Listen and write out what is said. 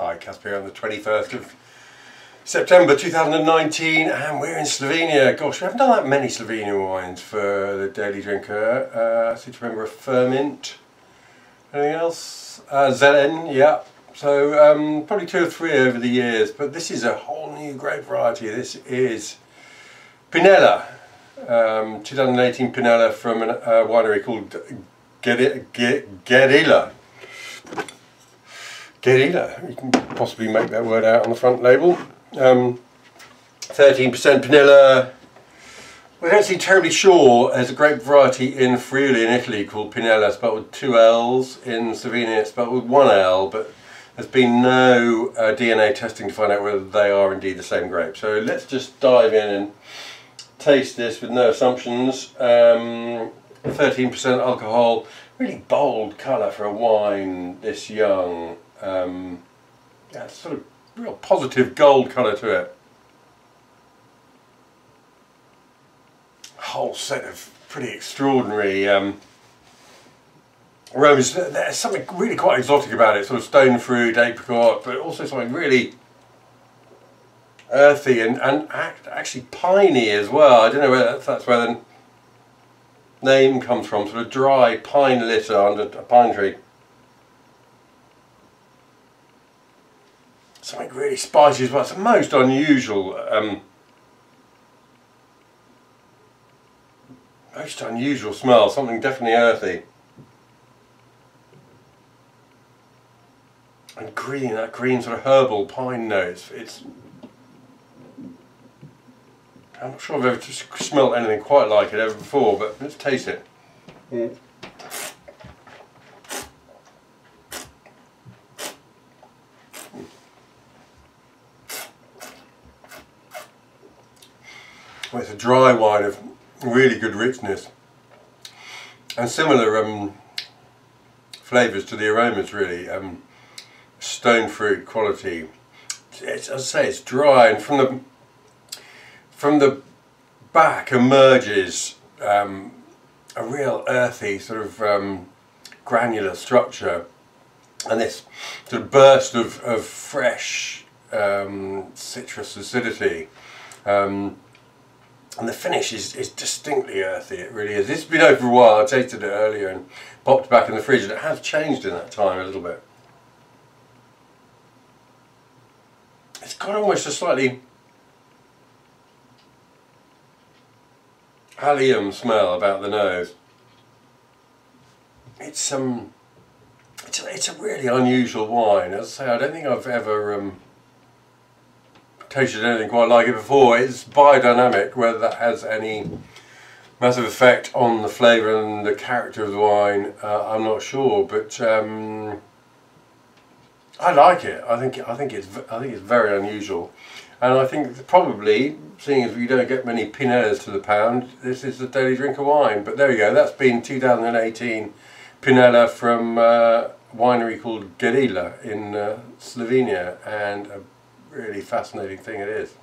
Hi, Caspar on the 21st of September 2019, and we're in Slovenia. Gosh, we haven't done that many Slovenian wines for the Daily Drinker. I seem to remember a Ferment. Anything else? Zelen, yeah. So probably 2 or 3 over the years, but this is a whole new grape variety. This is Pinela, 2018 Pinela from a winery called Guerila. Guerila, you can possibly make that word out on the front label. 13% Pinela. We don't seem terribly sure. There's a grape variety in Friuli in Italy called Pinela, spelled with 2 L's. In Slovenia it's spelled with 1 L, but there's been no DNA testing to find out whether they are indeed the same grape. So let's just dive in and taste this with no assumptions. 13% alcohol, really bold colour for a wine this young. Yeah, sort of real positive gold colour to it. A whole set of pretty extraordinary aromas. There's something really quite exotic about it, sort of stone fruit, apricot, but also something really earthy and actually piney as well. I don't know whether that's where the name comes from, sort of dry pine litter under a pine tree. Something really spicy as well. It's a most unusual smell, something definitely earthy. And green, that green sort of herbal pine notes. I'm not sure I've ever smelled anything quite like it ever before, but let's taste it. Well, it's a dry wine of really good richness and similar flavours to the aromas, really. Stone fruit quality. As I say, it's dry, and from the back emerges a real earthy sort of granular structure, and this sort of burst of fresh citrus acidity. And the finish is distinctly earthy, it really is. This has been over a while. I tasted it earlier and popped it back in the fridge, and it has changed in that time a little bit. It's got almost a slightly allium smell about the nose. It's a really unusual wine. As I say, I don't think I've ever tasted anything quite like it before. It's biodynamic. Whether that has any massive effect on the flavour and the character of the wine, I'm not sure. But I like it. I think it's very unusual, and I think probably, seeing as we don't get many Pinelas to the pound, this is the Daily Drinker wine. But there you go. That's been 2018 Pinela from a winery called Guerila in Slovenia, and a really fascinating thing it is.